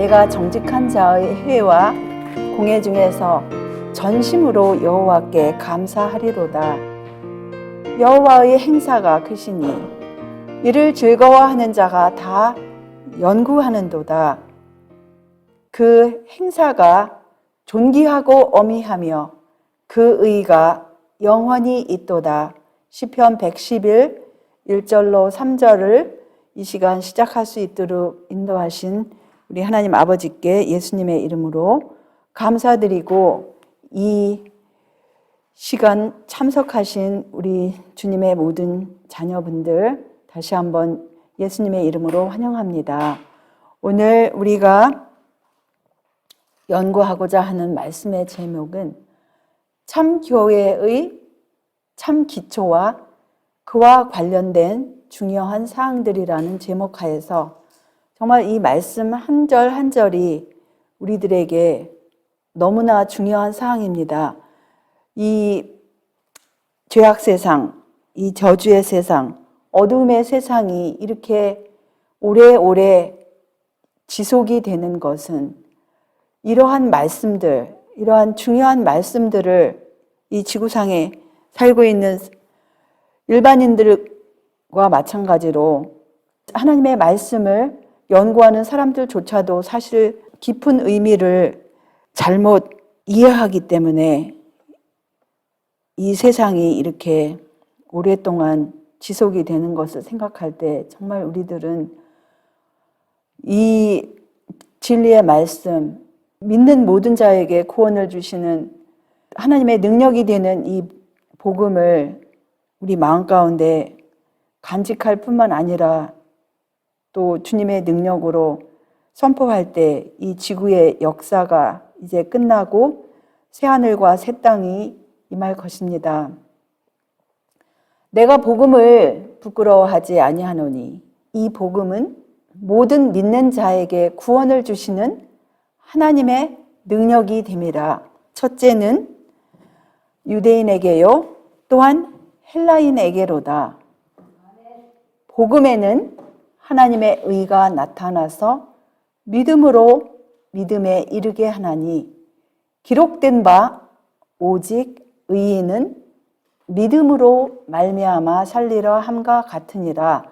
내가 정직한 자의 회와 공회 중에서 전심으로 여호와께 감사하리로다. 여호와의 행사가 크시니 이를 즐거워하는 자가 다 연구하는도다. 그 행사가 존귀하고 어미하며 그 의가 영원히 있도다. 시편 111 1절로 3절을 이 시간 시작할 수 있도록 인도하신 우리 하나님 아버지께 예수님의 이름으로 감사드리고, 이 시간 참석하신 우리 주님의 모든 자녀분들 다시 한번 예수님의 이름으로 환영합니다. 오늘 우리가 연구하고자 하는 말씀의 제목은 참 교회의 참 기초와 그와 관련된 중요한 사항들이라는 제목 하에서 정말 이 말씀 한 절 한 절이 우리들에게 너무나 중요한 사항입니다. 이 죄악 세상, 이 저주의 세상, 어둠의 세상이 이렇게 오래오래 지속이 되는 것은 이러한 말씀들, 이러한 중요한 말씀들을 이 지구상에 살고 있는 일반인들과 마찬가지로 하나님의 말씀을 연구하는 사람들조차도 사실 깊은 의미를 잘못 이해하기 때문에 이 세상이 이렇게 오랫동안 지속이 되는 것을 생각할 때 정말 우리들은 이 진리의 말씀, 믿는 모든 자에게 구원을 주시는 하나님의 능력이 되는 이 복음을 우리 마음 가운데 간직할 뿐만 아니라 또 주님의 능력으로 선포할 때 이 지구의 역사가 이제 끝나고 새하늘과 새 땅이 임할 것입니다. 내가 복음을 부끄러워하지 아니하노니 이 복음은 모든 믿는 자에게 구원을 주시는 하나님의 능력이 됨이라. 첫째는 유대인에게요, 또한 헬라인에게로다. 복음에는 하나님의 의가 나타나서 믿음으로 믿음에 이르게 하나니 기록된 바 오직 의인은 믿음으로 말미암아 살리라 함과 같으니라.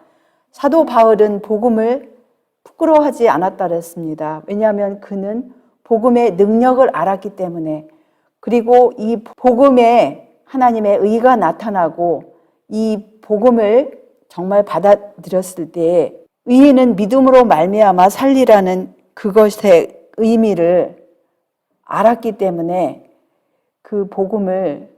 사도 바울은 복음을 부끄러워하지 않았다 그랬습니다. 왜냐하면 그는 복음의 능력을 알았기 때문에, 그리고 이 복음에 하나님의 의가 나타나고 이 복음을 정말 받아들였을 때 의인은 믿음으로 말미암아 살리라는 그것의 의미를 알았기 때문에 그 복음을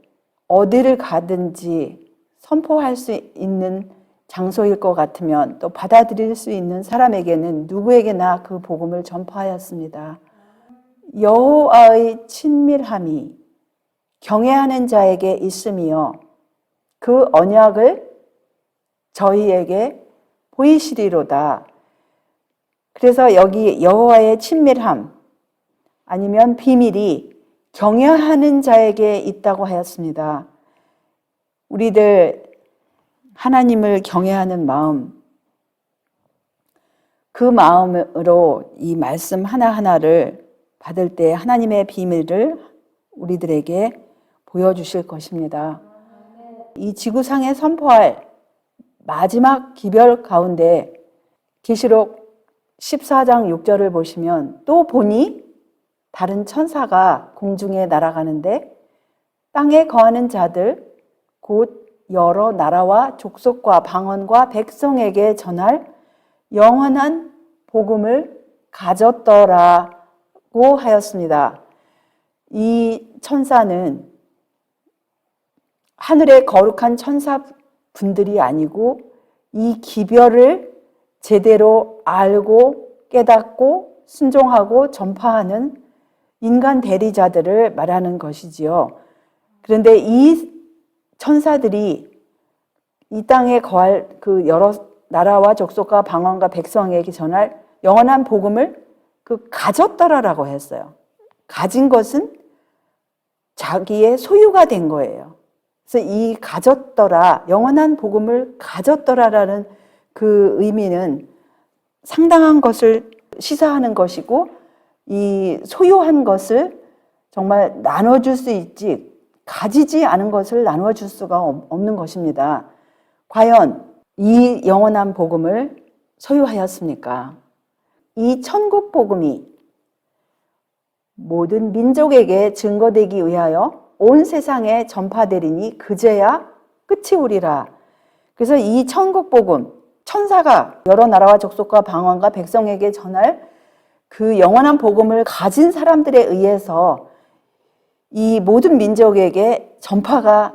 어디를 가든지 선포할 수 있는 장소일 것 같으면 또 받아들일 수 있는 사람에게는 누구에게나 그 복음을 전파하였습니다. 여호와의 친밀함이 경외하는 자에게 있으며 그 언약을 저희에게 보이시리로다. 그래서 여기 여호와의 친밀함 아니면 비밀이 경외하는 자에게 있다고 하였습니다. 우리들 하나님을 경외하는 마음, 그 마음으로 이 말씀 하나하나를 받을 때 하나님의 비밀을 우리들에게 보여주실 것입니다. 이 지구상에 선포할 마지막 기별 가운데 계시록 14장 6절을 보시면 또 보니 다른 천사가 공중에 날아가는데 땅에 거하는 자들 곧 여러 나라와 족속과 방언과 백성에게 전할 영원한 복음을 가졌더라고 하였습니다. 이 천사는 하늘의 거룩한 천사분들이 아니고 이 기별을 제대로 알고 깨닫고 순종하고 전파하는 인간 대리자들을 말하는 것이지요. 그런데 이 천사들이 이 땅에 거할 그 여러 나라와 족속과 방언과 백성에게 전할 영원한 복음을 가졌더라라고 했어요. 가진 것은 자기의 소유가 된 거예요. 그래서 이 가졌더라, 영원한 복음을 가졌더라라는 그 의미는 상당한 것을 시사하는 것이고, 이 소유한 것을 정말 나눠줄 수 있지, 가지지 않은 것을 나눠줄 수가 없는 것입니다. 과연 이 영원한 복음을 소유하였습니까? 이 천국 복음이 모든 민족에게 증거되기 위하여 온 세상에 전파되리니 그제야 끝이 오리라. 그래서 이 천국 복음, 천사가 여러 나라와 족속과 방언과 백성에게 전할 그 영원한 복음을 가진 사람들에 의해서 이 모든 민족에게 전파가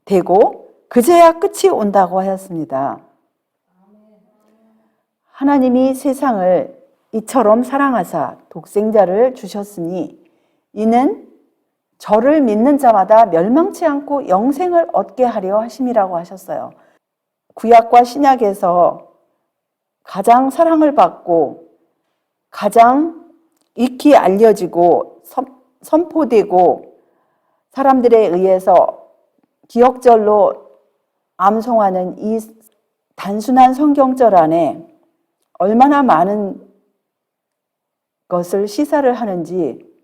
되고 그제야 끝이 온다고 하였습니다. 하나님이 세상을 이처럼 사랑하사 독생자를 주셨으니 이는 저를 믿는 자마다 멸망치 않고 영생을 얻게 하려 하심이라고 하셨어요. 구약과 신약에서 가장 사랑을 받고 가장 익히 알려지고 선포되고 사람들에 의해서 기억절로 암송하는 이 단순한 성경절 안에 얼마나 많은 것을 시사를 하는지,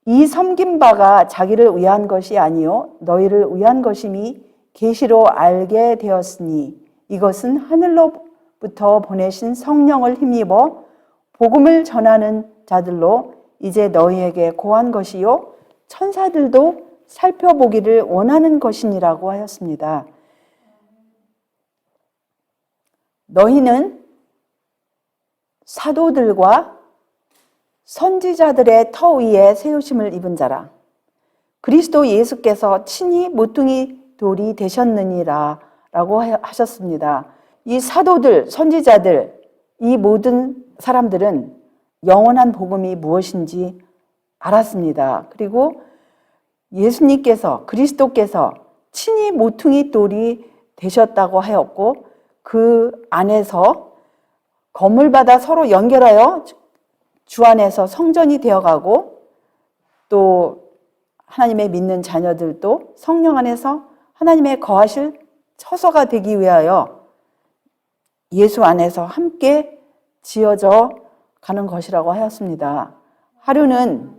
이 섬긴 바가 자기를 위한 것이 아니요 너희를 위한 것임이 계시로 알게 되었으니 이것은 하늘로부터 보내신 성령을 힘입어 복음을 전하는 자들로 이제 너희에게 고한 것이요 천사들도 살펴보기를 원하는 것이니라고 하였습니다. 너희는 사도들과 선지자들의 터 위에 세우심을 입은 자라. 그리스도 예수께서 친히 모퉁이 돌이 되셨느니라 라고 하셨습니다. 이 사도들, 선지자들, 이 모든 사람들은 영원한 복음이 무엇인지 알았습니다. 그리고 예수님께서, 그리스도께서 친히 모퉁이 돌이 되셨다고 하였고 그 안에서 건물마다 서로 연결하여 주 안에서 성전이 되어가고 또 하나님의 믿는 자녀들도 성령 안에서 하나님의 거하실 처소가 되기 위하여 예수 안에서 함께 지어져 가는 것이라고 하였습니다. 하루는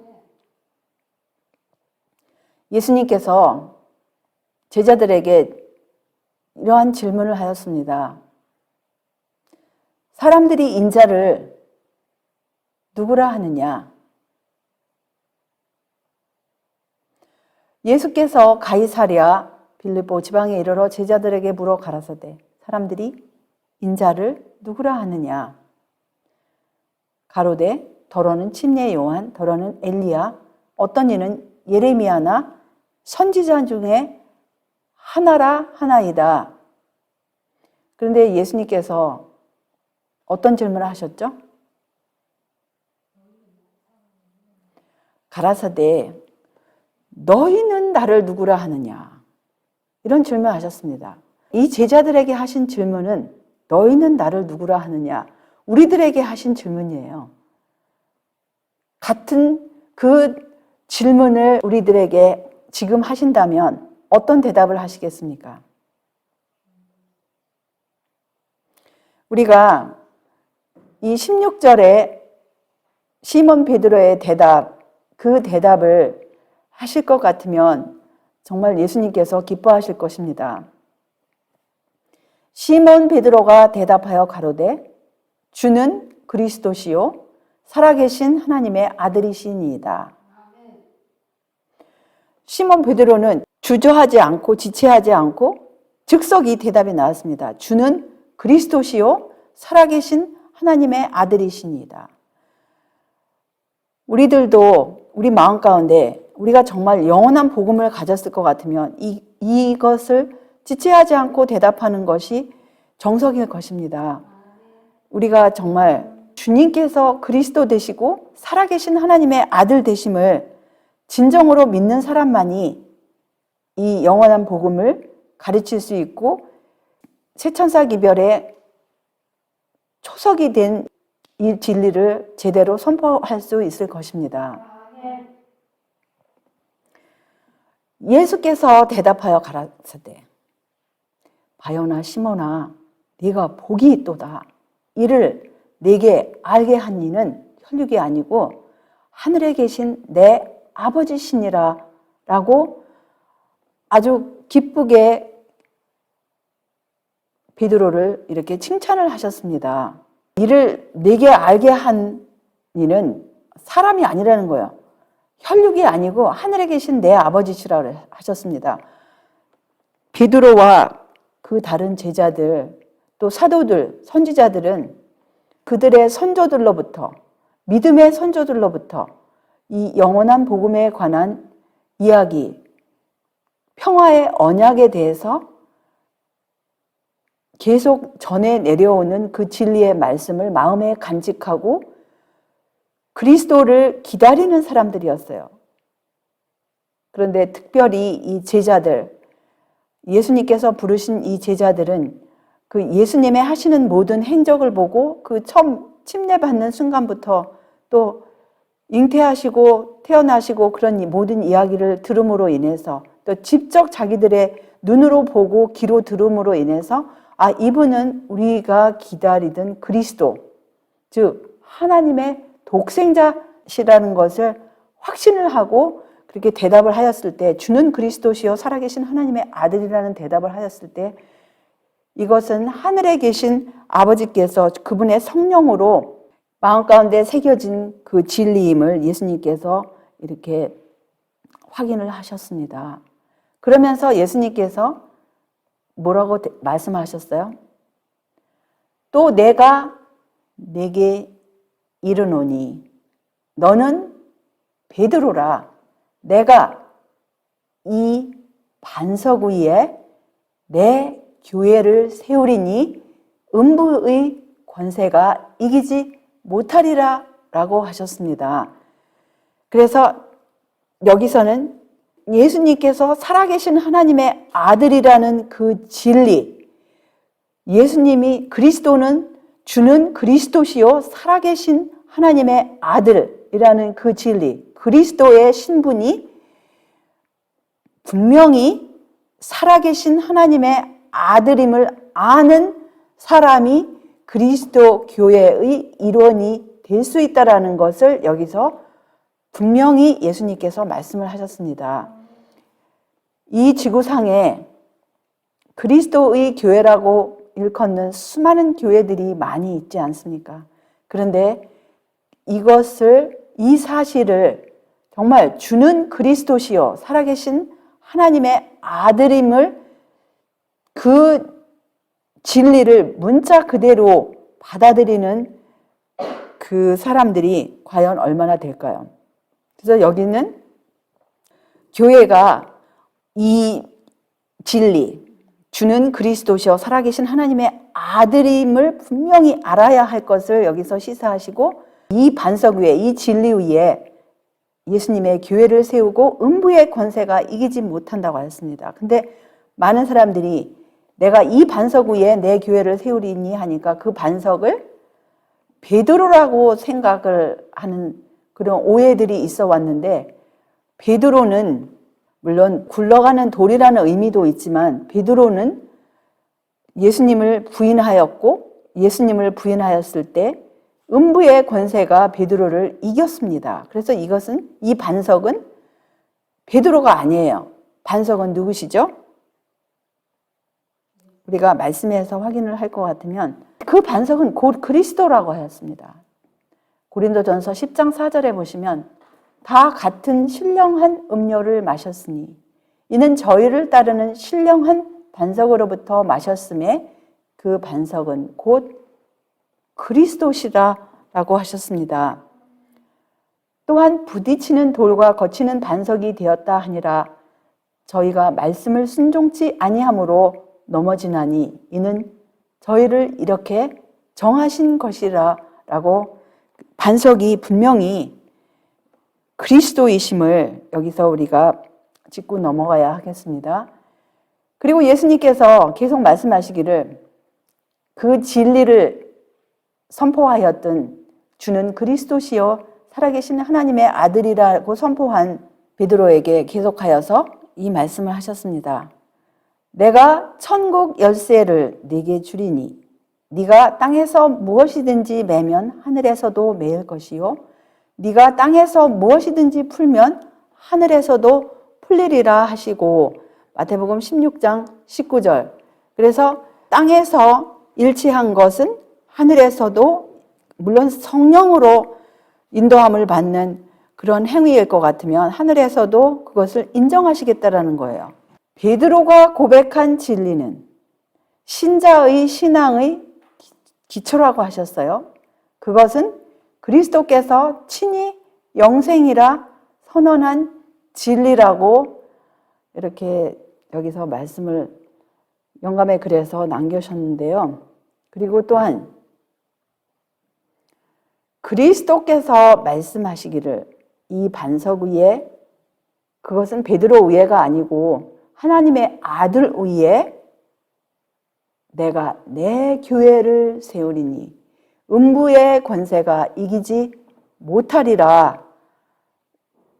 예수님께서 제자들에게 이러한 질문을 하였습니다. 사람들이 인자를 누구라 하느냐? 예수께서 가이사랴 빌립보 지방에 이르러 제자들에게 물어 가라사대 사람들이 인자를 누구라 하느냐? 가로되 더러는 침례 요한, 더러는 엘리야, 어떤 이는 예레미야나 선지자 중에 하나라 하나이다. 그런데 예수님께서 어떤 질문을 하셨죠? 가라사대 너희는 나를 누구라 하느냐? 이런 질문을 하셨습니다. 이 제자들에게 하신 질문은 너희는 나를 누구라 하느냐? 우리들에게 하신 질문이에요. 같은 그 질문을 우리들에게 지금 하신다면 어떤 대답을 하시겠습니까? 우리가 이 16절에 시몬 베드로의 대답, 그 대답을 하실 것 같으면 정말 예수님께서 기뻐하실 것입니다. 시몬 베드로가 대답하여 가로되 주는 그리스도시요 살아계신 하나님의 아들이시니이다. 시몬 베드로는 주저하지 않고 지체하지 않고 즉석 이 대답이 나왔습니다. 주는 그리스도시요 살아계신 하나님의 아들이시니이다. 우리들도 우리 마음 가운데 우리가 정말 영원한 복음을 가졌을 것 같으면 이것을 지체하지 않고 대답하는 것이 정석일 것입니다. 우리가 정말 주님께서 그리스도 되시고 살아계신 하나님의 아들 되심을 진정으로 믿는 사람만이 이 영원한 복음을 가르칠 수 있고 새천사 기별의 초석이 된 이 진리를 제대로 선포할 수 있을 것입니다. 예수께서 대답하여 가라사대 바요나 시몬아 네가 복이 있도다. 이를 내게 알게 한 이는 혈육이 아니고 하늘에 계신 내 아버지시니라 라고 아주 기쁘게 베드로를 이렇게 칭찬을 하셨습니다. 이를 내게 알게 한 이는 사람이 아니라는 거예요. 혈육이 아니고 하늘에 계신 내 아버지시라고 하셨습니다. 베드로와 그 다른 제자들, 또 사도들, 선지자들은 그들의 선조들로부터, 믿음의 선조들로부터 이 영원한 복음에 관한 이야기, 평화의 언약에 대해서 계속 전해 내려오는 그 진리의 말씀을 마음에 간직하고 그리스도를 기다리는 사람들이었어요. 그런데 특별히 이 제자들, 예수님께서 부르신 이 제자들은 그 예수님의 하시는 모든 행적을 보고 그 처음 침례받는 순간부터 또 잉태하시고 태어나시고 그런 모든 이야기를 들음으로 인해서 또 직접 자기들의 눈으로 보고 귀로 들음으로 인해서 아, 이분은 우리가 기다리던 그리스도, 즉 하나님의 독생자시라는 것을 확신을 하고 그렇게 대답을 하였을 때, 주는 그리스도시요 살아계신 하나님의 아들이라는 대답을 하였을 때, 이것은 하늘에 계신 아버지께서 그분의 성령으로 마음 가운데 새겨진 그 진리임을 예수님께서 이렇게 확인을 하셨습니다. 그러면서 예수님께서 뭐라고 말씀하셨어요? 또 내가 내게 이르노니 너는 베드로라. 내가 이 반석 위에 내 교회를 세우리니 음부의 권세가 이기지 못하리라 라고 하셨습니다. 그래서 여기서는 예수님께서 살아계신 하나님의 아들이라는 그 진리, 예수님이 그리스도는 주는 그리스도시요 살아계신 하나님의 아들이라는 그 진리, 그리스도의 신분이 분명히 살아계신 하나님의 아들임을 아는 사람이 그리스도 교회의 일원이 될 수 있다는 것을 여기서 분명히 예수님께서 말씀을 하셨습니다. 이 지구상에 그리스도의 교회라고 일컫는 수많은 교회들이 많이 있지 않습니까? 그런데 이 사실을 정말 주는 그리스도시요 살아계신 하나님의 아들임을 그 진리를 문자 그대로 받아들이는 그 사람들이 과연 얼마나 될까요? 그래서 여기는 교회가 이 진리, 주는 그리스도시요 살아계신 하나님의 아들임을 분명히 알아야 할 것을 여기서 시사하시고 이 반석 위에, 이 진리 위에 예수님의 교회를 세우고 음부의 권세가 이기지 못한다고 하였습니다. 근데 많은 사람들이 내가 이 반석 위에 내 교회를 세우리니 하니까 그 반석을 베드로라고 생각을 하는 그런 오해들이 있어 왔는데, 베드로는 물론 굴러가는 돌이라는 의미도 있지만 베드로는 예수님을 부인하였고, 예수님을 부인하였을 때 음부의 권세가 베드로를 이겼습니다. 그래서 이 반석은 베드로가 아니에요. 반석은 누구시죠? 우리가 말씀에서 확인을 할 것 같으면 그 반석은 곧 그리스도라고 하였습니다. 고린도전서 10장 4절에 보시면 다 같은 신령한 음료를 마셨으니 이는 저희를 따르는 신령한 반석으로부터 마셨음에 그 반석은 곧 그리스도시라고 하셨습니다. 또한 부딪히는 돌과 거치는 반석이 되었다 하니라. 저희가 말씀을 순종치 아니함으로 넘어지나니 이는 저희를 이렇게 정하신 것이라라고 반석이 분명히 그리스도이심을 여기서 우리가 짚고 넘어가야 하겠습니다. 그리고 예수님께서 계속 말씀하시기를 그 진리를 선포하였던 주는 그리스도시요 살아계신 하나님의 아들이라고 선포한 베드로에게 계속하여서 이 말씀을 하셨습니다. 내가 천국 열쇠를 네게 주리니 네가 땅에서 무엇이든지 매면 하늘에서도 매일 것이요 네가 땅에서 무엇이든지 풀면 하늘에서도 풀리리라 하시고 마태복음 16장 19절. 그래서 땅에서 일치한 것은 하늘에서도 물론 성령으로 인도함을 받는 그런 행위일 것 같으면 하늘에서도 그것을 인정하시겠다라는 거예요. 베드로가 고백한 진리는 신자의 신앙의 기초라고 하셨어요. 그것은 그리스도께서 친히 영생이라 선언한 진리라고 이렇게 여기서 말씀을 영감의 글에서 남겨주셨는데요. 그리고 또한 그리스도께서 말씀하시기를 이 반석 위에, 그것은 베드로 위에가 아니고 하나님의 아들 위에 내가 내 교회를 세우리니 음부의 권세가 이기지 못하리라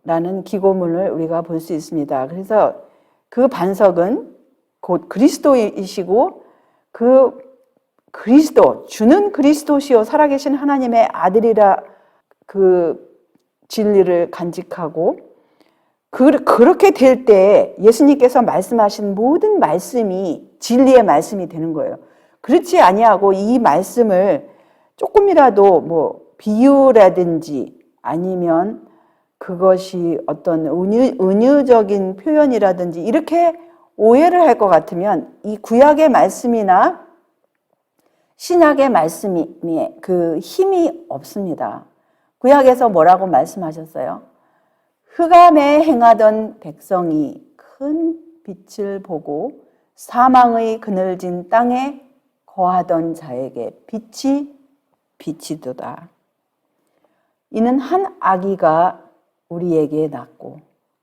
라는 기고문을 우리가 볼 수 있습니다. 그래서 그 반석은 곧 그리스도이시고 그 그리스도, 주는 그리스도시요 살아계신 하나님의 아들이라 그 진리를 간직하고 그렇게 될 때 예수님께서 말씀하신 모든 말씀이 진리의 말씀이 되는 거예요. 그렇지 아니하고 이 말씀을 조금이라도 뭐 비유라든지 아니면 그것이 어떤 은유적인 표현이라든지 이렇게 오해를 할 것 같으면 이 구약의 말씀이나 신약의 말씀이 그 힘이 없습니다. 구약에서 뭐라고 말씀하셨어요? 흑암에 행하던 백성이 큰 빛을 보고 사망의 그늘진 땅에 거하던 자에게 빛이 비치도다. 이는 한 아기가 우리에게 낳고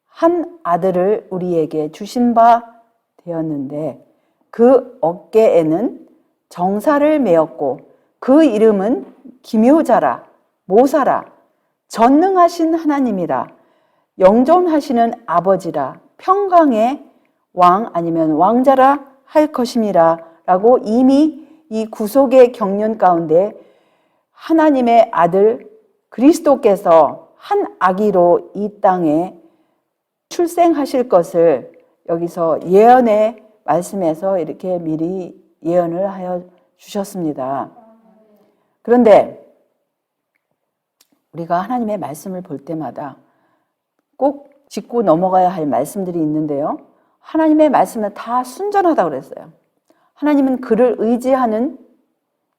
한 아들을 우리에게 주신 바 되었는데 그 어깨에는 정사를 메었고 그 이름은 기묘자라 모사라 전능하신 하나님이라 영존하시는 아버지라 평강의 왕 아니면 왕자라 할 것임이라 라고 이미 이 구속의 경륜 가운데 하나님의 아들 그리스도께서 한 아기로 이 땅에 출생하실 것을 여기서 예언의 말씀에서 이렇게 미리 예언을 하여 주셨습니다. 그런데 우리가 하나님의 말씀을 볼 때마다 꼭 짚고 넘어가야 할 말씀들이 있는데요. 하나님의 말씀은 다 순전하다고 그랬어요. 하나님은 그를 의지하는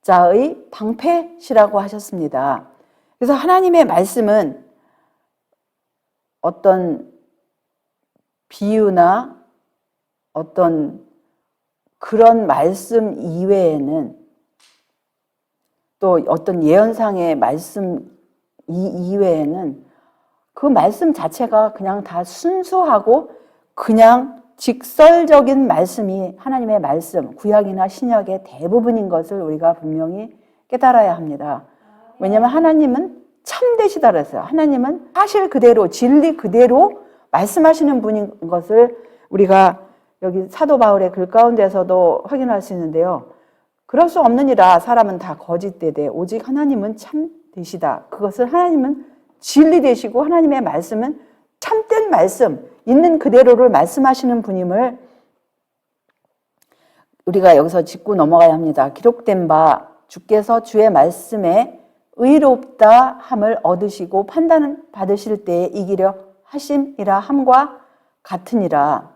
자의 방패시라고 하셨습니다. 그래서 하나님의 말씀은 어떤 비유나 어떤 그런 말씀 이외에는 또 어떤 예언상의 말씀 이외에는 그 말씀 자체가 그냥 다 순수하고 그냥 직설적인 말씀이 하나님의 말씀, 구약이나 신약의 대부분인 것을 우리가 분명히 깨달아야 합니다. 왜냐하면 하나님은 참되시다 그랬어요. 하나님은 사실 그대로, 진리 그대로 말씀하시는 분인 것을 우리가 여기 사도 바울의 글 가운데서도 확인할 수 있는데요. 그럴 수 없느니라 사람은 다 거짓되되 오직 하나님은 참되시다. 그것을 하나님은 진리 되시고 하나님의 말씀은 참된 말씀, 있는 그대로를 말씀하시는 분임을 우리가 여기서 짚고 넘어가야 합니다. 기록된 바 주께서 주의 말씀에 의롭다 함을 얻으시고 판단 받으실 때에 이기려 하심이라 함과 같으니라.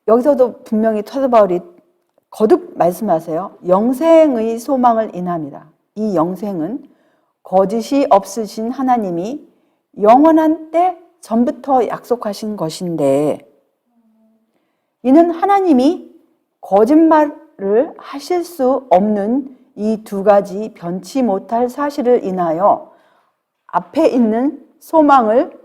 여기서도 분명히 사도 바울이 거듭 말씀하세요. 영생의 소망을 인합니다. 이 영생은 거짓이 없으신 하나님이 영원한 때 전부터 약속하신 것인데 이는 하나님이 거짓말을 하실 수 없는 이 두 가지 변치 못할 사실을 인하여 앞에 있는 소망을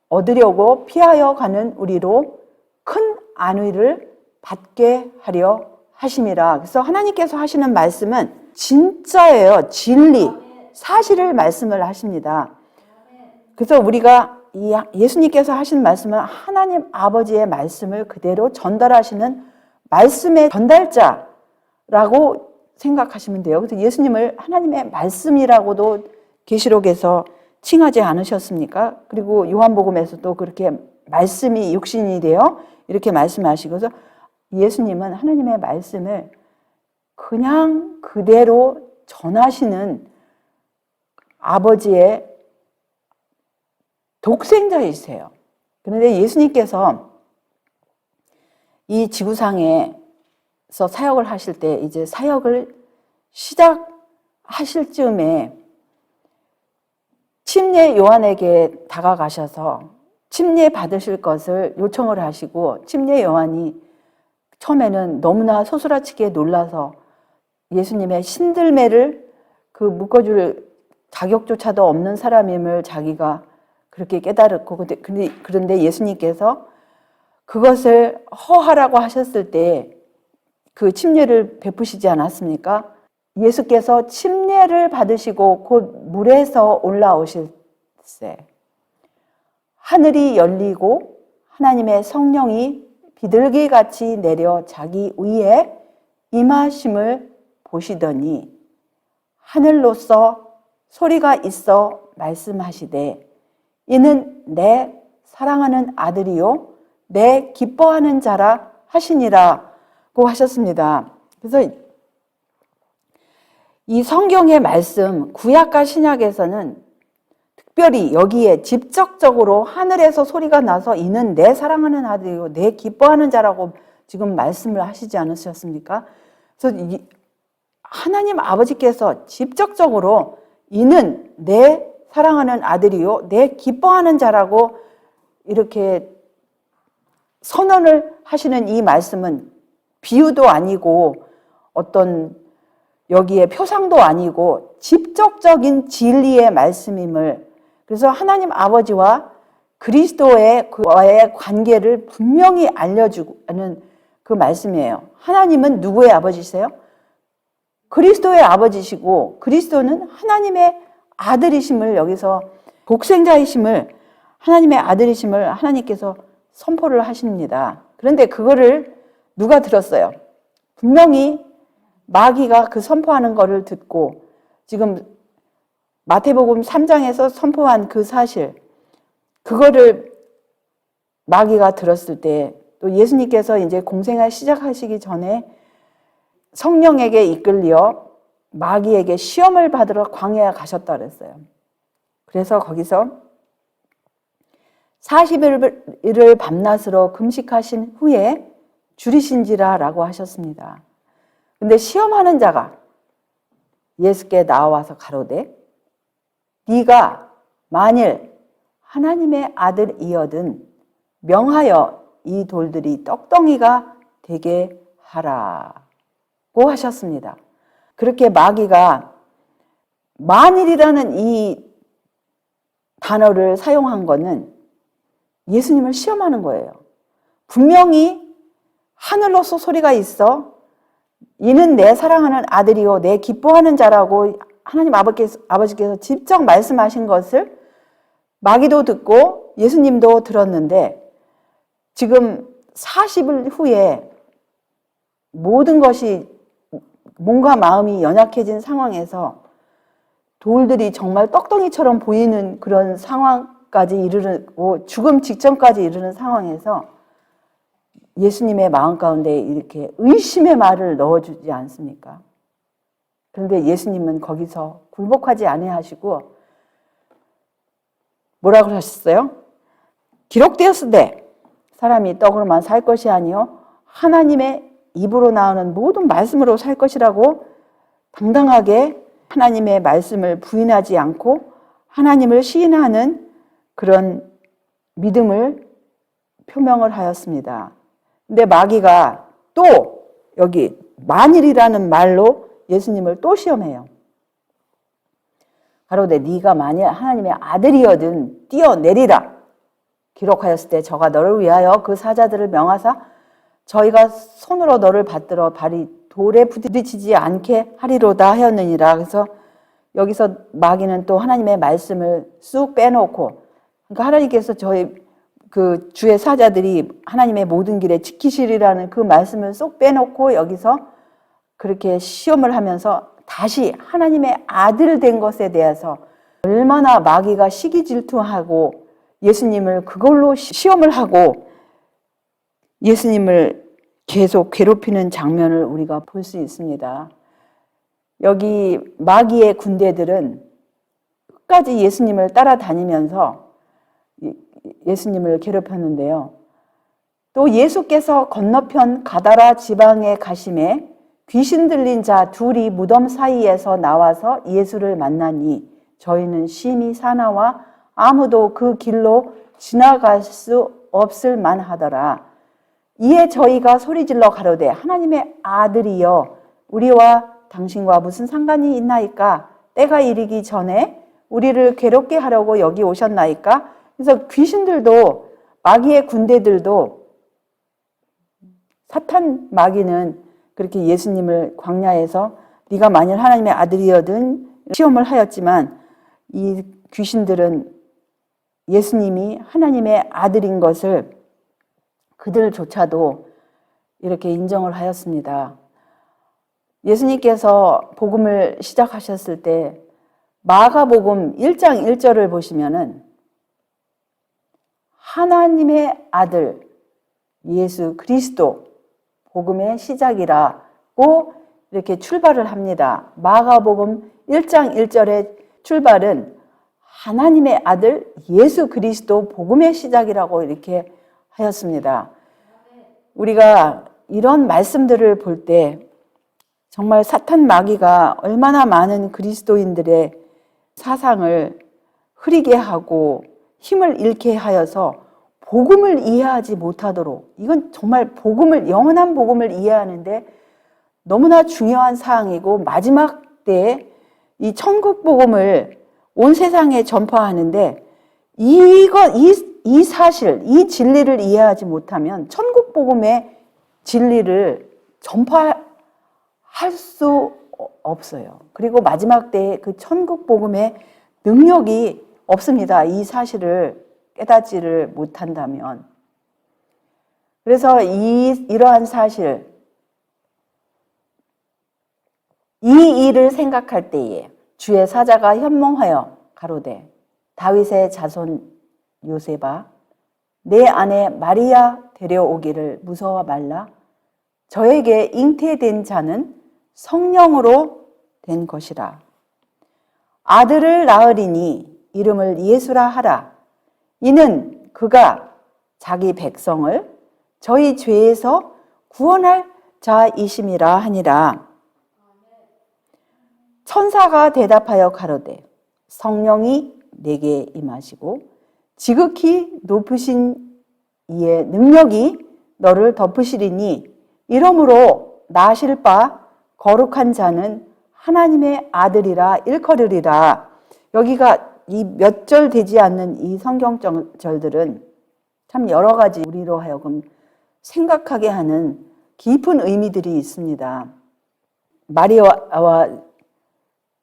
얻으려고 피하여 가는 우리로 큰 안위를 받게 하려 하심이라. 그래서 하나님께서 하시는 말씀은 진짜예요. 진리, 사실을 말씀을 하십니다. 그래서 우리가 예수님께서 하신 말씀은 하나님 아버지의 말씀을 그대로 전달하시는 말씀의 전달자라고 생각하시면 돼요. 그래서 예수님을 하나님의 말씀이라고도 계시록에서 칭하지 않으셨습니까? 그리고 요한복음에서도 그렇게 말씀이 육신이 되어 이렇게 말씀하시고서 예수님은 하나님의 말씀을 그냥 그대로 전하시는 아버지의 독생자이세요. 그런데 예수님께서 이 지구상에서 사역을 하실 때 이제 사역을 시작하실 즈음에 침례 요한에게 다가가셔서 침례 받으실 것을 요청을 하시고 침례 요한이 처음에는 너무나 소스라치게 놀라서 예수님의 신들매를 그 묶어줄 자격조차도 없는 사람임을 자기가 그렇게 깨달았고 그런데 예수님께서 그것을 허하라고 하셨을 때 그 침례를 베푸시지 않았습니까? 예수께서 침례를 받으시고 곧 물에서 올라오실세 하늘이 열리고 하나님의 성령이 비둘기같이 내려 자기 위에 임하심을 보시더니 하늘로서 소리가 있어 말씀하시되 이는 내 사랑하는 아들이요 내 기뻐하는 자라 하시니라고 하셨습니다. 그래서 이 성경의 말씀 구약과 신약에서는 특별히 여기에 직접적으로 하늘에서 소리가 나서 이는 내 사랑하는 아들이요 내 기뻐하는 자라고 지금 말씀을 하시지 않으셨습니까? 그래서 하나님 아버지께서 직접적으로 이는 내 사랑하는 아들이요 내 기뻐하는 자라고 이렇게 선언을 하시는 이 말씀은 비유도 아니고 어떤 여기에 표상도 아니고 직접적인 진리의 말씀임을, 그래서 하나님 아버지와 그리스도의 그와의 관계를 분명히 알려주는 그 말씀이에요. 하나님은 누구의 아버지세요? 그리스도의 아버지시고 그리스도는 하나님의 아들이심을, 여기서 독생자이심을, 하나님의 아들이심을 하나님께서 선포를 하십니다. 그런데 그거를 누가 들었어요? 분명히 마귀가 그 선포하는 거를 듣고 지금 마태복음 3장에서 선포한 그 사실, 그거를 마귀가 들었을 때 또 예수님께서 이제 공생활 시작하시기 전에 성령에게 이끌려 마귀에게 시험을 받으러 광야에 가셨다 그랬어요. 그래서 거기서 40일을 밤낮으로 금식하신 후에 줄이신지라 라고 하셨습니다. 근데 시험하는 자가 예수께 나와서 가로되 네가 만일 하나님의 아들이거든 명하여 이 돌들이 떡덩이가 되게 하라고 하셨습니다. 그렇게 마귀가 만일이라는 이 단어를 사용한 것은 예수님을 시험하는 거예요. 분명히 하늘로서 소리가 있어 이는 내 사랑하는 아들이요 내 기뻐하는 자라고 하나님 아버지께서 직접 말씀하신 것을 마귀도 듣고 예수님도 들었는데 지금 40일 후에 모든 것이 몸과 마음이 연약해진 상황에서 돌들이 정말 떡덩이처럼 보이는 그런 상황까지 이르고 죽음 직전까지 이르는 상황에서 예수님의 마음 가운데 이렇게 의심의 말을 넣어주지 않습니까? 그런데 예수님은 거기서 굴복하지 아니하시고 뭐라고 하셨어요? 기록되었으되 사람이 떡으로만 살 것이 아니요 하나님의 입으로 나오는 모든 말씀으로 살 것이라고 당당하게 하나님의 말씀을 부인하지 않고 하나님을 시인하는 그런 믿음을 표명을 하였습니다. 근데 마귀가 또 여기 만일이라는 말로 예수님을 또 시험해요. 가로되 네가 만일 하나님의 아들이거든 뛰어내리라. 기록하였을 때 저가 너를 위하여 그 사자들을 명하사 저희가 손으로 너를 받들어 발이 돌에 부딪히지 않게 하리로다 하였느니라. 그래서 여기서 마귀는 또 하나님의 말씀을 쑥 빼놓고, 그러니까 하나님께서 저희 그 주의 사자들이 하나님의 모든 길에 지키시리라는 그 말씀을 쏙 빼놓고 여기서 그렇게 시험을 하면서 다시 하나님의 아들 된 것에 대해서 얼마나 마귀가 시기질투하고 예수님을 그걸로 시험을 하고 예수님을 계속 괴롭히는 장면을 우리가 볼 수 있습니다. 여기 마귀의 군대들은 끝까지 예수님을 따라다니면서 예수님을 괴롭혔는데요. 또 예수께서 건너편 가다라 지방에 가심에 귀신 들린 자 둘이 무덤 사이에서 나와서 예수를 만나니 저희는 심히 사나와 아무도 그 길로 지나갈 수 없을 만하더라. 이에 저희가 소리질러 가로되 하나님의 아들이여 우리와 당신과 무슨 상관이 있나이까? 때가 이르기 전에 우리를 괴롭게 하려고 여기 오셨나이까? 그래서 귀신들도 마귀의 군대들도 사탄 마귀는 그렇게 예수님을 광야에서 네가 만일 하나님의 아들이어든 시험을 하였지만 이 귀신들은 예수님이 하나님의 아들인 것을 그들조차도 이렇게 인정을 하였습니다. 예수님께서 복음을 시작하셨을 때 마가복음 1장 1절을 보시면은 하나님의 아들 예수 그리스도 복음의 시작이라고 이렇게 출발을 합니다. 마가복음 1장 1절의 출발은 하나님의 아들 예수 그리스도 복음의 시작이라고 이렇게 하였습니다. 우리가 이런 말씀들을 볼 때 정말 사탄 마귀가 얼마나 많은 그리스도인들의 사상을 흐리게 하고 힘을 잃게 하여서 복음을 이해하지 못하도록, 이건 정말 복음을, 영원한 복음을 이해하는데 너무나 중요한 사항이고 마지막 때에 이 천국 복음을 온 세상에 전파하는데 이 사실, 이 진리를 이해하지 못하면 천국 복음의 진리를 전파할 수 없어요. 그리고 마지막 때에 그 천국 복음의 능력이 없습니다. 이 사실을 깨닫지를 못한다면. 그래서 이러한 사실, 이 일을 생각할 때에 주의 사자가 현몽하여 가로되 다윗의 자손 요셉아 내 아내 마리아 데려오기를 무서워 말라. 저에게 잉태된 자는 성령으로 된 것이라. 아들을 낳으리니 이름을 예수라 하라. 이는 그가 자기 백성을 저희 죄에서 구원할 자이심이라 하니라. 천사가 대답하여 가로되 성령이 내게 임하시고 지극히 높으신 이의 능력이 너를 덮으시리니 이러므로 나실 바 거룩한 자는 하나님의 아들이라 일컬으리라. 여기가 이 몇 절 되지 않는 이 성경절들은 참 여러 가지 우리로 하여금 생각하게 하는 깊은 의미들이 있습니다. 마리아와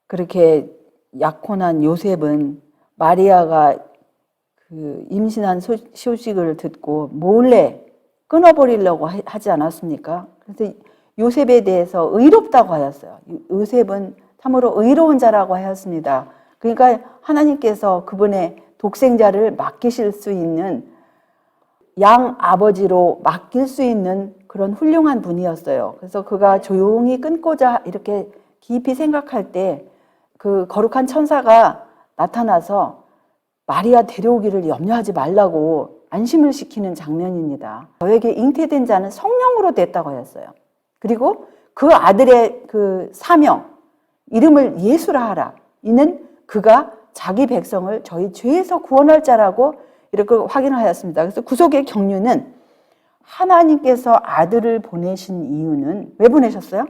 그렇게 약혼한 요셉은 마리아가 그 임신한 소식을 듣고 몰래 끊어버리려고 하지 않았습니까? 그래서 요셉에 대해서 의롭다고 하였어요. 요셉은 참으로 의로운 자라고 하였습니다. 그러니까 하나님께서 그분의 독생자를 맡기실 수 있는 양 아버지로 맡길 수 있는 그런 훌륭한 분이었어요. 그래서 그가 조용히 끊고자 이렇게 깊이 생각할 때 그 거룩한 천사가 나타나서 마리아 데려오기를 염려하지 말라고 안심을 시키는 장면입니다. 저에게 잉태된 자는 성령으로 됐다고 하였어요. 그리고 그 아들의 그 사명, 이름을 예수라 하라. 이는 그가 자기 백성을 저희 죄에서 구원할 자라고 이렇게 확인을 하였습니다. 그래서 구속의 경륜은 하나님께서 아들을 보내신 이유는 왜 보내셨어요?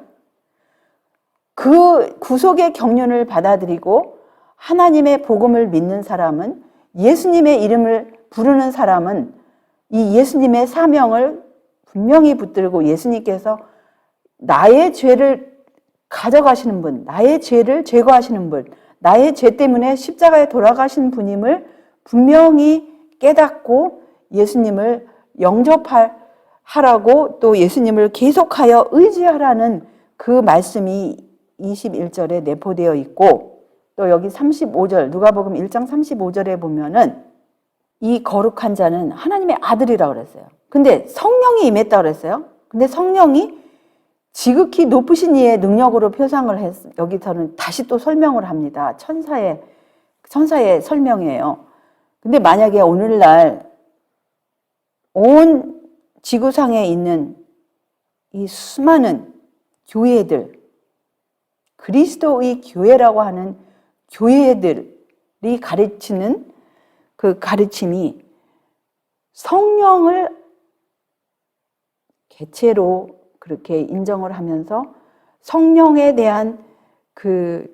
그 구속의 경륜을 받아들이고 하나님의 복음을 믿는 사람은, 예수님의 이름을 부르는 사람은 이 예수님의 사명을 분명히 붙들고 예수님께서 나의 죄를 가져가시는 분, 나의 죄를 제거하시는 분, 나의 죄 때문에 십자가에 돌아가신 분임을 분명히 깨닫고 예수님을 영접하라고 또 예수님을 계속하여 의지하라는 그 말씀이 21절에 내포되어 있고 또 여기 35절 누가복음 1장 35절에 보면은 이 거룩한 자는 하나님의 아들이라고 그랬어요. 근데 성령이 임했다고 그랬어요. 근데 성령이 지극히 높으신 이의 능력으로 표상을 해서 여기서는 다시 또 설명을 합니다. 천사의 설명이에요. 근데 만약에 오늘날 온 지구상에 있는 이 수많은 교회들, 그리스도의 교회라고 하는 교회들이 가르치는 그 가르침이 성령을 개체로 그렇게 인정을 하면서 성령에 대한 그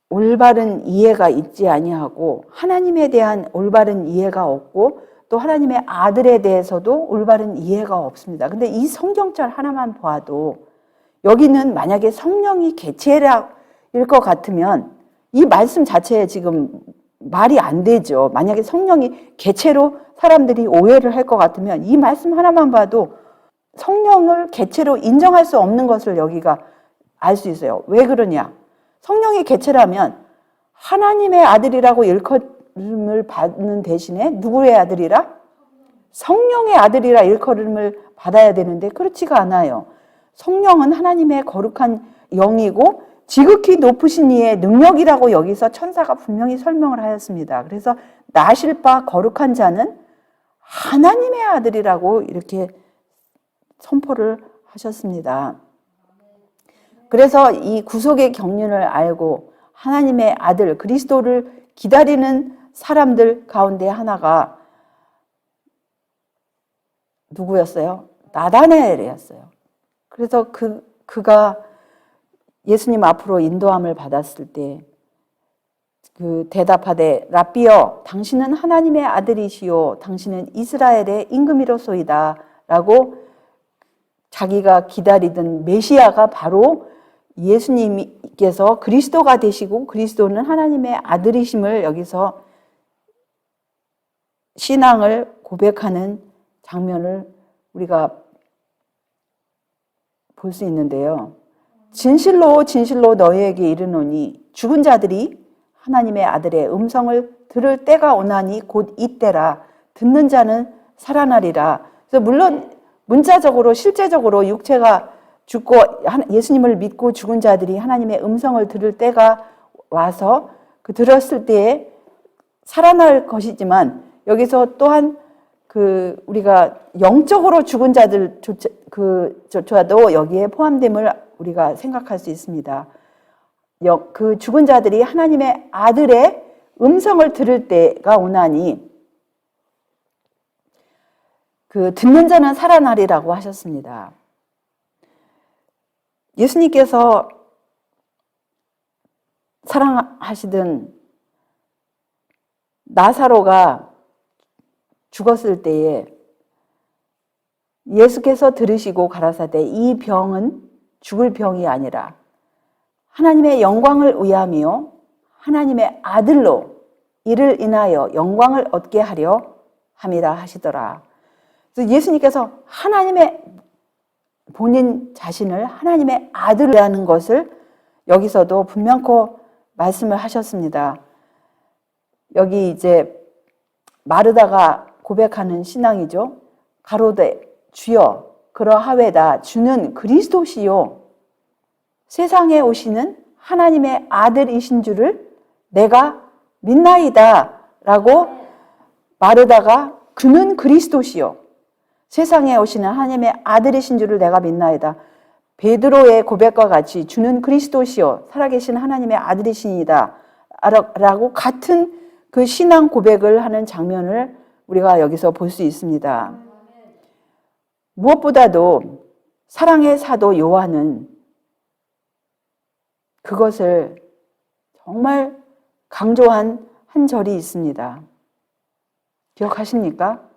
올바른 이해가 있지 아니하고 하나님에 대한 올바른 이해가 없고 또 하나님의 아들에 대해서도 올바른 이해가 없습니다. 근데 이 성경절 하나만 봐도 여기는 만약에 성령이 개체일 것 같으면 이 말씀 자체에 지금 말이 안 되죠. 만약에 성령이 개체로 사람들이 오해를 할 것 같으면 이 말씀 하나만 봐도 성령을 개체로 인정할 수 없는 것을 여기가 알 수 있어요. 왜 그러냐? 성령이 개체라면 하나님의 아들이라고 일컬음을 받는 대신에 누구의 아들이라? 성령의 아들이라 일컬음을 받아야 되는데 그렇지가 않아요. 성령은 하나님의 거룩한 영이고 지극히 높으신 이의 능력이라고 여기서 천사가 분명히 설명을 하였습니다. 그래서 나실 바 거룩한 자는 하나님의 아들이라고 이렇게 선포를 하셨습니다. 그래서 이 구속의 경륜을 알고 하나님의 아들 그리스도를 기다리는 사람들 가운데 하나가 누구였어요? 나다나엘이었어요. 그래서 그가 예수님 앞으로 인도함을 받았을 때 그 대답하되 라삐여 당신은 하나님의 아들이시요 당신은 이스라엘의 임금이로소이다 라고 자기가 기다리던 메시아가 바로 예수님께서 그리스도가 되시고 그리스도는 하나님의 아들이심을 여기서 신앙을 고백하는 장면을 우리가 볼 수 있는데요. 진실로 진실로 너희에게 이르노니 죽은 자들이 하나님의 아들의 음성을 들을 때가 오나니 곧 이때라. 듣는 자는 살아나리라. 그래서 물론 문자적으로 실제적으로 육체가 죽고 예수님을 믿고 죽은 자들이 하나님의 음성을 들을 때가 와서 그 들었을 때에 살아날 것이지만 여기서 또한 그 우리가 영적으로 죽은 자들조차도 여기에 포함됨을 우리가 생각할 수 있습니다. 그 죽은 자들이 하나님의 아들의 음성을 들을 때가 오나니 그 듣는 자는 살아나리라고 하셨습니다. 예수님께서 사랑하시던 나사로가 죽었을 때에 예수께서 들으시고 가라사대 이 병은 죽을 병이 아니라 하나님의 영광을 위함이요 하나님의 아들로 이를 인하여 영광을 얻게 하려 함이라 하시더라. 그래서 예수님께서 하나님의 본인 자신을 하나님의 아들이라는 것을 여기서도 분명코 말씀을 하셨습니다. 여기 이제 마르다가 고백하는 신앙이죠. 가로되 주여 그러하외다 주는 그리스도시요 세상에 오시는 하나님의 아들이신 줄을 내가 믿나이다 라고 마르다가 그는 그리스도시요 세상에 오시는 하나님의 아들이신 줄을 내가 믿나이다. 베드로의 고백과 같이 주는 그리스도시요 살아계신 하나님의 아들이시니다 라고 같은 그 신앙 고백을 하는 장면을 우리가 여기서 볼 수 있습니다. 무엇보다도 사랑의 사도 요한은 그것을 정말 강조한 한 절이 있습니다. 기억하십니까?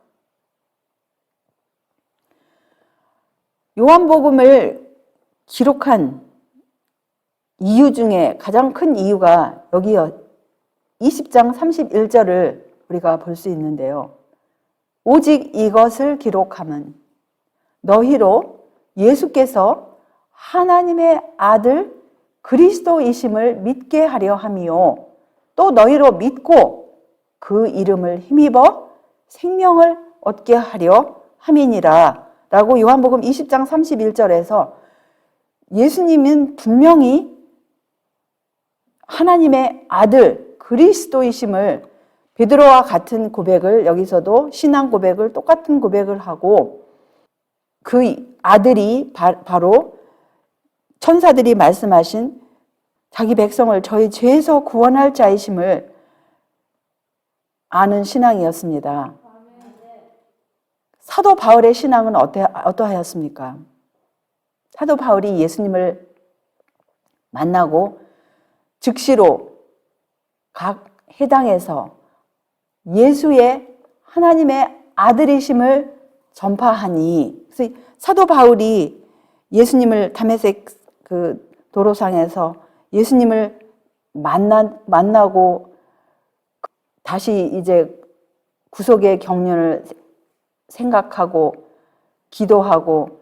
요한복음을 기록한 이유 중에 가장 큰 이유가 여기 20장 31절을 우리가 볼 수 있는데요. 오직 이것을 기록함은 너희로 예수께서 하나님의 아들 그리스도이심을 믿게 하려 함이요 또 너희로 믿고 그 이름을 힘입어 생명을 얻게 하려 함이니라 라고 요한복음 20장 31절에서 예수님은 분명히 하나님의 아들 그리스도이심을 베드로와 같은 고백을 여기서도 신앙 고백을 똑같은 고백을 하고 그 아들이 바로 천사들이 말씀하신 자기 백성을 저희 죄에서 구원할 자이심을 아는 신앙이었습니다. 사도 바울의 신앙은 어떠하였습니까? 사도 바울이 예수님을 만나고 즉시로 각 해당에서 예수의 하나님의 아들이심을 전파하니, 그래서 사도 바울이 예수님을 다메섹 그 도로상에서 예수님을 만나고 다시 이제 구속의 경륜을 생각하고 기도하고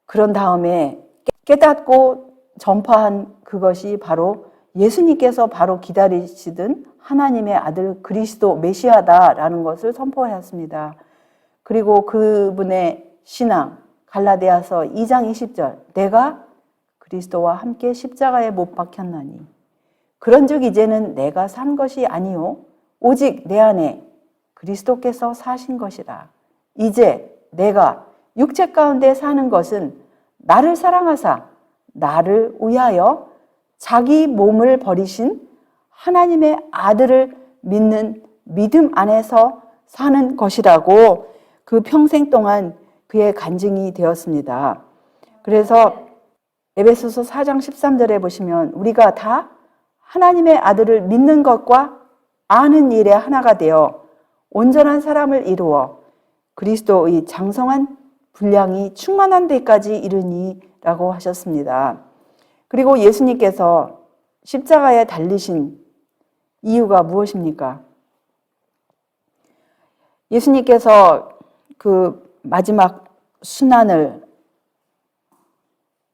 그런 다음에 깨닫고 전파한 그것이 바로 예수님께서 바로 기다리시던 하나님의 아들 그리스도 메시아다라는 것을 선포하였습니다. 그리고 그분의 신앙 갈라디아서 2장 20절 내가 그리스도와 함께 십자가에 못 박혔나니 그런즉 이제는 내가 산 것이 아니요 오직 내 안에 그리스도께서 사신 것이라. 이제 내가 육체 가운데 사는 것은 나를 사랑하사 나를 위하여 자기 몸을 버리신 하나님의 아들을 믿는 믿음 안에서 사는 것이라고 그 평생 동안 그의 간증이 되었습니다. 그래서 에베소서 4장 13절에 보시면 우리가 다 하나님의 아들을 믿는 것과 아는 일에 하나가 되어 온전한 사람을 이루어 그리스도의 장성한 분량이 충만한 데까지 이르니라고 하셨습니다. 그리고 예수님께서 십자가에 달리신 이유가 무엇입니까? 예수님께서 그 마지막 순환을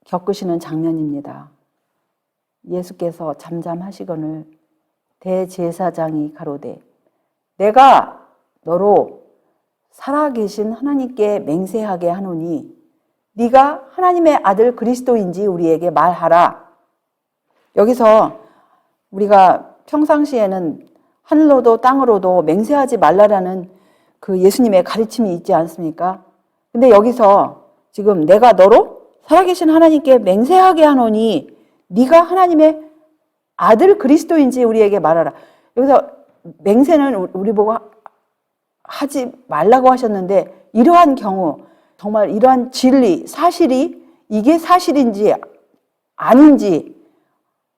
겪으시는 장면입니다. 예수께서 잠잠하시거늘 대제사장이 가로되 내가 너로 살아계신 하나님께 맹세하게 하노니 네가 하나님의 아들 그리스도인지 우리에게 말하라. 여기서 우리가 평상시에는 하늘로도 땅으로도 맹세하지 말라라는 그 예수님의 가르침이 있지 않습니까? 근데 여기서 지금 내가 너로 살아계신 하나님께 맹세하게 하노니 네가 하나님의 아들 그리스도인지 우리에게 말하라. 여기서 맹세는 우리 보고 하지 말라고 하셨는데 이러한 경우 정말 이러한 진리, 사실이 이게 사실인지 아닌지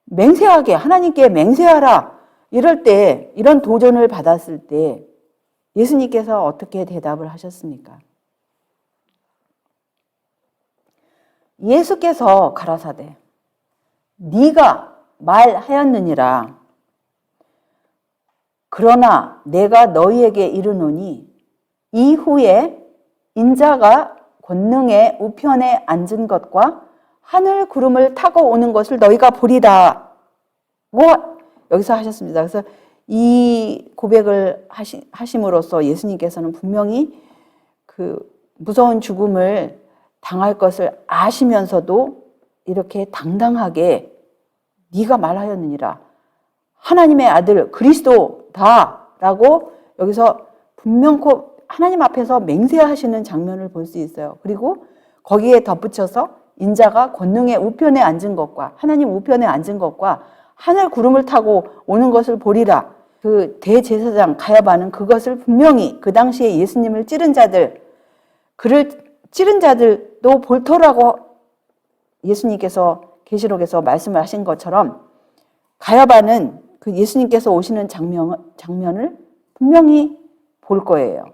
맹세하게 하나님께 맹세하라 이럴 때 이런 도전을 받았을 때 예수님께서 어떻게 대답을 하셨습니까? 예수께서 가라사대 네가 말하였느니라. 그러나 내가 너희에게 이르노니 이후에 인자가 권능의 우편에 앉은 것과 하늘 구름을 타고 오는 것을 너희가 보리라고 여기서 하셨습니다. 그래서 이 고백을 하심으로써 예수님께서는 분명히 그 무서운 죽음을 당할 것을 아시면서도 이렇게 당당하게 네가 말하였느니라. 하나님의 아들 그리스도다라고 여기서 분명코 하나님 앞에서 맹세하시는 장면을 볼 수 있어요. 그리고 거기에 덧붙여서 인자가 권능의 우편에 앉은 것과 하나님 우편에 앉은 것과 하늘 구름을 타고 오는 것을 보리라. 그 대제사장 가야바는 그것을 분명히 그 당시에 예수님을 찌른 자들, 그를 찌른 자들도 볼 터라고 예수님께서 계시록에서 말씀을 하신 것처럼 가야바는 그 예수님께서 오시는 장면을 분명히 볼 거예요.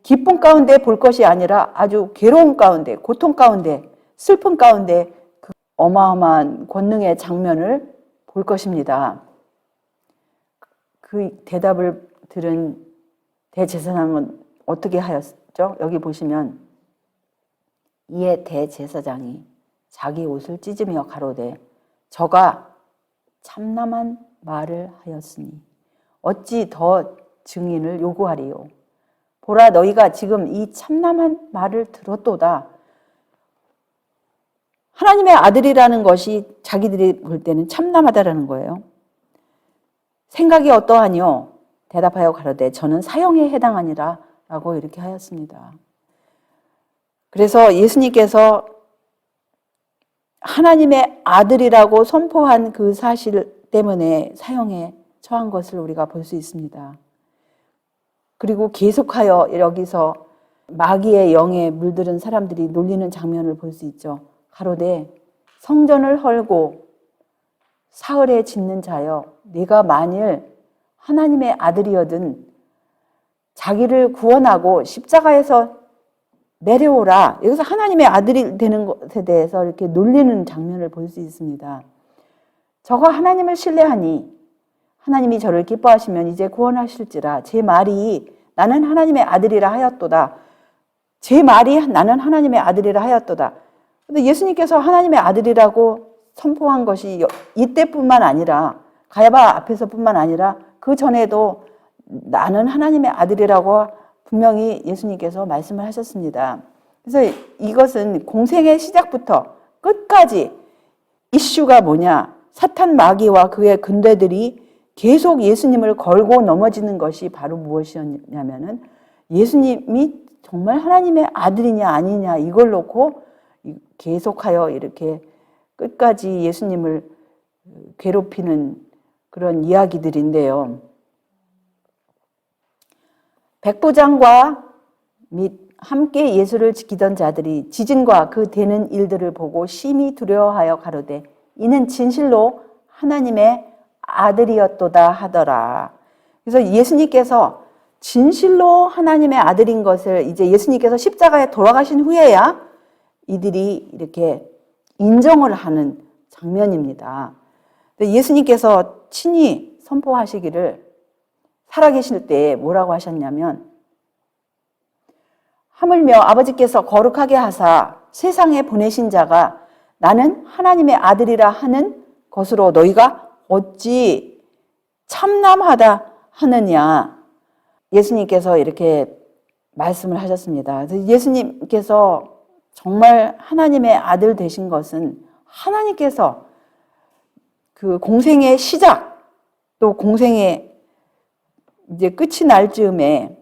기쁨 가운데 볼 것이 아니라 아주 괴로움 가운데, 고통 가운데, 슬픔 가운데 그 어마어마한 권능의 장면을 볼 것입니다. 그 대답을 들은 대제사장은 어떻게 하였죠? 여기 보시면 이에 대제사장이 자기 옷을 찢으며 가로되 저가 참남한 말을 하였으니 어찌 더 증인을 요구하리요. 보라, 너희가 지금 이 참남한 말을 들었도다. 하나님의 아들이라는 것이 자기들이 볼 때는 참남하다라는 거예요. 생각이 어떠하뇨? 대답하여 가로되 저는 사형에 해당하니라 라고 이렇게 하였습니다. 그래서 예수님께서 하나님의 아들이라고 선포한 그 사실 때문에 사형에 처한 것을 우리가 볼 수 있습니다. 그리고 계속하여 여기서 마귀의 영에 물들은 사람들이 놀리는 장면을 볼 수 있죠. 가로되 성전을 헐고 사흘에 짓는 자여, 네가 만일 하나님의 아들이어든 자기를 구원하고 십자가에서 내려오라. 여기서 하나님의 아들이 되는 것에 대해서 이렇게 놀리는 장면을 볼 수 있습니다. 저가 하나님을 신뢰하니 하나님이 저를 기뻐하시면 이제 구원하실지라. 제 말이 나는 하나님의 아들이라 하였도다. 제 말이 나는 하나님의 아들이라 하였도다. 근데 예수님께서 하나님의 아들이라고 선포한 것이 이때뿐만 아니라 가야바 앞에서뿐만 아니라 그 전에도 나는 하나님의 아들이라고 분명히 예수님께서 말씀을 하셨습니다. 그래서 이것은 공생의 시작부터 끝까지 이슈가 뭐냐? 사탄 마귀와 그의 군대들이 계속 예수님을 걸고 넘어지는 것이 바로 무엇이었냐면은 예수님이 정말 하나님의 아들이냐 아니냐 이걸 놓고 계속하여 이렇게 끝까지 예수님을 괴롭히는 그런 이야기들인데요. 백부장과 및 함께 예수를 지키던 자들이 지진과 그 되는 일들을 보고 심히 두려워하여 가로되 이는 진실로 하나님의 아들이었도다 하더라. 그래서 예수님께서 진실로 하나님의 아들인 것을 이제 예수님께서 십자가에 돌아가신 후에야 이들이 이렇게 인정을 하는 장면입니다. 예수님께서 친히 선포하시기를 살아계실 때에 뭐라고 하셨냐면 하물며 아버지께서 거룩하게 하사 세상에 보내신 자가 나는 하나님의 아들이라 하는 것으로 너희가 어찌 참남하다 하느냐. 예수님께서 이렇게 말씀을 하셨습니다. 예수님께서 정말 하나님의 아들 되신 것은 하나님께서 그 공생의 시작 또 공생의 이제 끝이 날 즈음에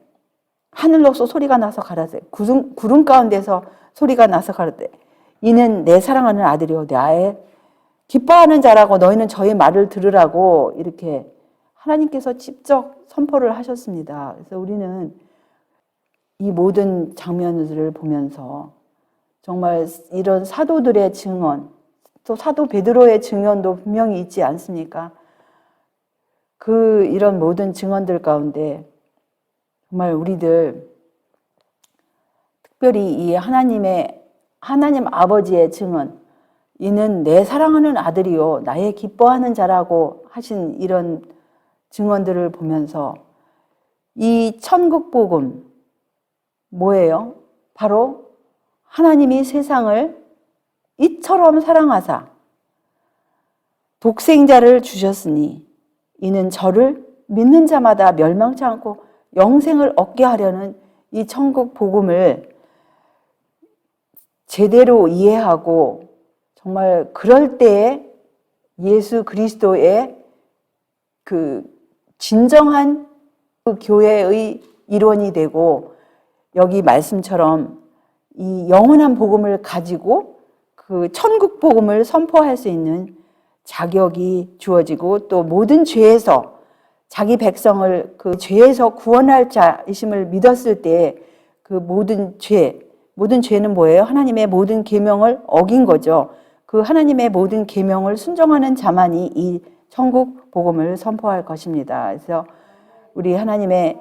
하늘로서 소리가 나서 가라되 구름 가운데서 소리가 나서 가라되 이는 내 사랑하는 아들이요 나의 기뻐하는 자라고 너희는 저의 말을 들으라고 이렇게 하나님께서 직접 선포를 하셨습니다. 그래서 우리는 이 모든 장면들을 보면서 정말 이런 사도들의 증언 또 사도 베드로의 증언도 분명히 있지 않습니까? 이런 모든 증언들 가운데 정말 우리들 특별히 이 하나님 아버지의 증언 이는 내 사랑하는 아들이요 나의 기뻐하는 자라고 하신 이런 증언들을 보면서 이 천국 복음 뭐예요? 바로 하나님이 세상을 이처럼 사랑하사 독생자를 주셨으니 이는 저를 믿는 자마다 멸망치 않고 영생을 얻게 하려는 이 천국 복음을 제대로 이해하고 정말 그럴 때에 예수 그리스도의 그 진정한 그 교회의 일원이 되고 여기 말씀처럼 이 영원한 복음을 가지고 그 천국 복음을 선포할 수 있는 자격이 주어지고 또 모든 죄에서 자기 백성을 그 죄에서 구원할 자이심을 믿었을 때 그 모든 죄는 뭐예요? 하나님의 모든 계명을 어긴 거죠. 그 하나님의 모든 계명을 순종하는 자만이 이 천국 복음을 선포할 것입니다. 그래서 우리 하나님의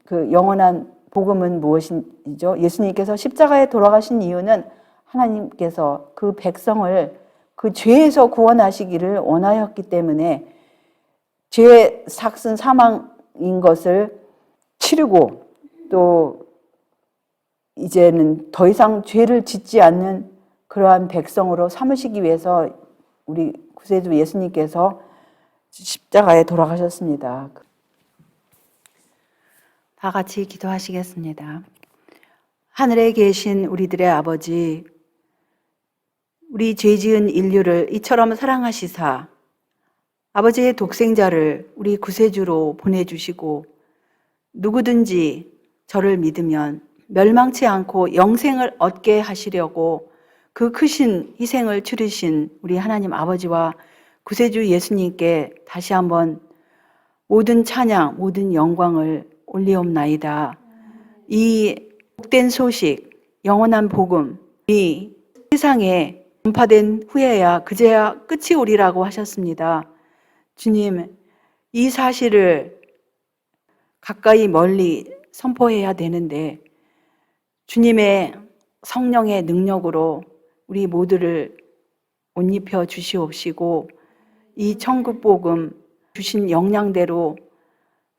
그 영원한 복음은 무엇이죠? 예수님께서 십자가에 돌아가신 이유는 하나님께서 그 백성을 그 죄에서 구원하시기를 원하였기 때문에 죄의 삭슨 사망인 것을 치르고 또 이제는 더 이상 죄를 짓지 않는 그러한 백성으로 삼으시기 위해서 우리 구세주 예수님께서 십자가에 돌아가셨습니다. 다 같이 기도하시겠습니다. 하늘에 계신 우리들의 아버지, 우리 죄 지은 인류를 이처럼 사랑하시사 아버지의 독생자를 우리 구세주로 보내주시고 누구든지 저를 믿으면 멸망치 않고 영생을 얻게 하시려고 그 크신 희생을 치르신 우리 하나님 아버지와 구세주 예수님께 다시 한번 모든 찬양, 모든 영광을 올리옵나이다. 이 복된 소식, 영원한 복음, 이 세상에 전파된 후에야 그제야 끝이 오리라고 하셨습니다. 주님, 이 사실을 가까이 멀리 선포해야 되는데 주님의 성령의 능력으로 우리 모두를 옷 입혀 주시옵시고 이 천국 복음 주신 역량대로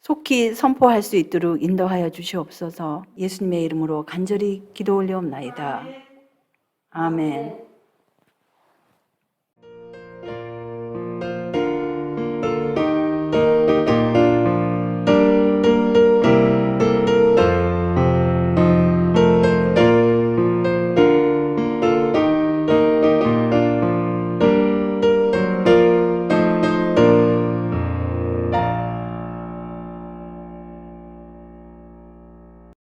속히 선포할 수 있도록 인도하여 주시옵소서. 예수님의 이름으로 간절히 기도 올려옵나이다. 아멘.